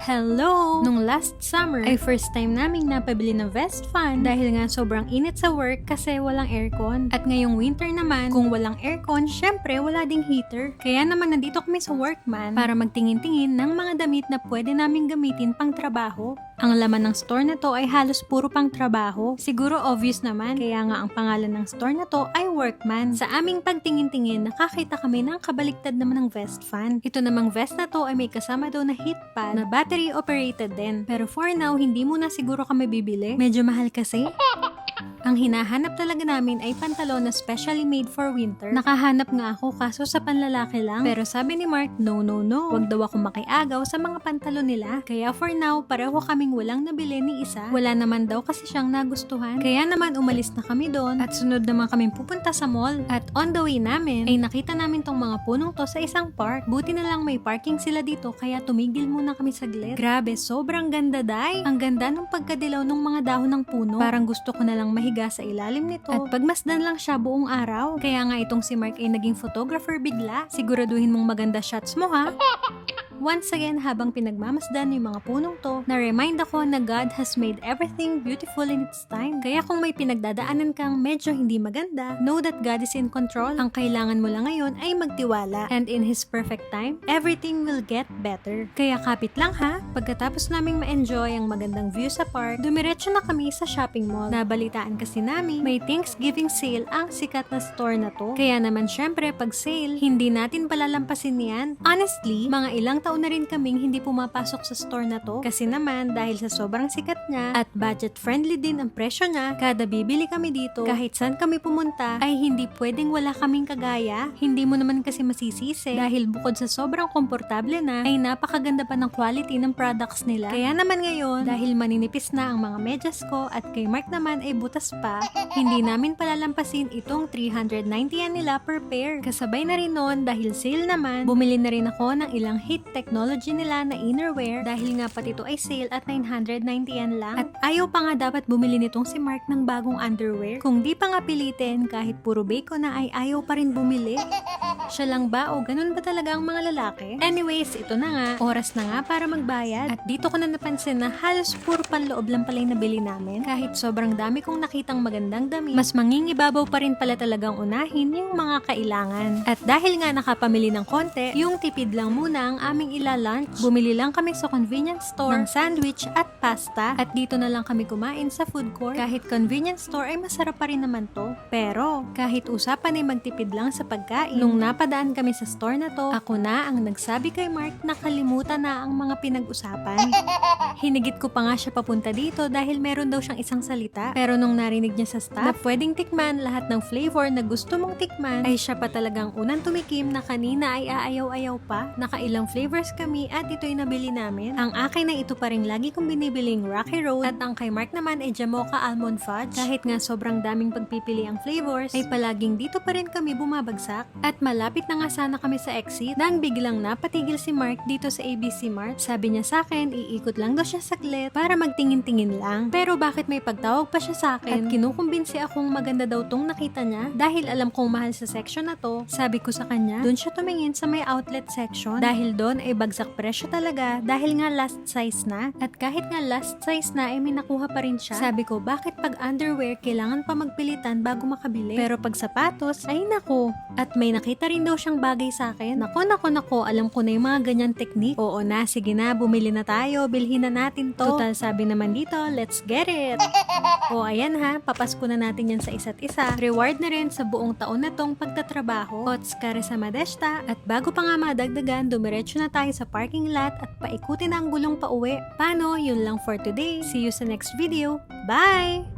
Hello! Nung last summer ay first time naming napabili ng vest fan dahil nga sobrang init sa work kasi walang aircon. At ngayong winter naman, kung walang aircon, syempre wala ding heater. Kaya naman nandito kami sa Workman para magtingin-tingin ng mga damit na pwede naming gamitin pang trabaho. Ang laman ng store na to ay halos puro pang trabaho. Siguro obvious naman, kaya nga ang pangalan ng store na to ay Workman. Sa aming pagtingin-tingin, nakakita kami ng kabaliktad naman ng vest fan. Ito namang vest na to ay may kasama daw na heat pad na battery operated din. Pero for now, hindi muna siguro kami bibili. Medyo mahal kasi. Ang hinahanap talaga namin ay pantalon na specially made for winter. Nakahanap nga ako kaso sa panlalaki lang. Pero sabi ni Mark, no. Wag daw ako makiagaw sa mga pantalon nila. Kaya for now, pareho kaming walang nabili ni isa. Wala naman daw kasi siyang nagustuhan. Kaya naman umalis na kami doon at sunod naman kaming pupunta sa mall. At on the way namin, ay nakita namin tong mga punong to sa isang park. Buti na lang may parking sila dito kaya tumigil muna kami saglit. Grabe, sobrang ganda day. Ang ganda nung pagkadilaw ng mga dahon ng puno. Parang gusto ko na lang mahiga sa ilalim nito at pagmasdan lang siya buong araw. Kaya nga itong si Mark ay naging photographer bigla. Siguraduhin mong maganda shots mo ha. Once again, habang pinagmamasdan yung mga punong to, na-remind ako na God has made everything beautiful in its time. Kaya kung may pinagdadaanan kang medyo hindi maganda, know that God is in control. Ang kailangan mo lang ngayon ay magtiwala. And in His perfect time, everything will get better. Kaya kapit lang ha, pagkatapos naming ma-enjoy ang magandang view sa park, dumiretso na kami sa shopping mall. Nabalitaan kasi namin, may Thanksgiving sale ang sikat na store na to. Kaya naman syempre, pag sale, hindi natin palalampasin yan. Honestly, mga ilang taon na rin kaming hindi pumapasok sa store na to kasi naman dahil sa sobrang sikat niya at budget friendly din ang presyo niya, kada bibili kami dito kahit saan kami pumunta ay hindi pwedeng wala kaming kagaya. Hindi mo naman kasi masisisi dahil bukod sa sobrang komportable na ay napakaganda pa ng quality ng products nila. Kaya naman ngayon dahil maninipis na ang mga medyas ko at kay Mark naman ay butas pa, hindi namin palalampasin itong 390 yan nila per pair. Kasabay na rin noon dahil sale naman, bumili na rin ako ng ilang hit technology nila na innerwear dahil nga pati ito ay sale at 990 yan lang. At ayaw pa nga dapat bumili nitong si Mark ng bagong underwear. Kung di pa nga pilitin, kahit puro bacon na ay ayaw pa rin bumili. Siya lang ba o ganun ba talaga ang mga lalaki? Anyways, ito na nga, oras na nga para magbayad. At dito ko na napansin na halos puro panloob lang pala yung nabili namin. Kahit sobrang dami kong nakitang magandang damit, mas mangingibabaw pa rin pala talagang unahin yung mga kailangan. At dahil nga nakapamili ng konti, yung tipid lang muna ang aming ila-lunch. Bumili lang kami sa convenience store ng sandwich at pasta. At dito na lang kami kumain sa food court. Kahit convenience store ay masarap pa rin naman to. Pero kahit usapan ay magtipid lang sa pagkain, nung napadaan kami sa store na to, ako na ang nagsabi kay Mark na kalimutan na ang mga pinag-usapan. Hinigit ko pa nga siya papunta dito dahil meron daw siyang isang salita. Pero nung narinig niya sa staff na pwedeng tikman lahat ng flavor na gusto mong tikman, ay siya pa talagang unang tumikim na kanina ay aayaw-ayaw pa. Nakailang flavors kami at ito'y nabili namin. Ang akin na ito pa rin lagi kong binibiling Rocky Road at ang kay Mark naman ay Jamocha Almond Fudge. Kahit nga sobrang daming pagpipili ang flavors, ay palaging dito pa rin kami bumabagsak. At malapit na nga sana kami sa exit nang biglang napatigil si Mark dito sa ABC Mart. Sabi niya sa akin, iikot lang daw siya saglit para magtingin-tingin lang. Pero bakit may pagtawag pa siya sa akin at kinukumbinsi akong maganda daw tong nakita niya dahil alam kong mahal sa section na to. Sabi ko sa kanya, doon siya tumingin sa may outlet section dahil doon ay bagsak presyo talaga dahil nga last size na. At kahit nga last size na ay may nakuha pa rin siya. Sabi ko, bakit pag underwear kailangan pa magpilitan bago makabili? Pero pag sapatos, ay nako. At may nakita rin daw siyang bagay sa akin. Nako, alam ko na yung mga ganyan technique. Oo na, sige na, bumili na tayo, bilhin na natin to. Total sabi naman dito, let's get it! O ayan ha, papasko na natin yan sa isa't isa. Reward na rin sa buong taon na tong pagtatrabaho. Ots kare sa Madeshta. At bago pa nga madagdagan, dumiretso na tayo sa parking lot at paikutin ang gulong pauwi. Paano? Yun lang for today. See you sa next video. Bye!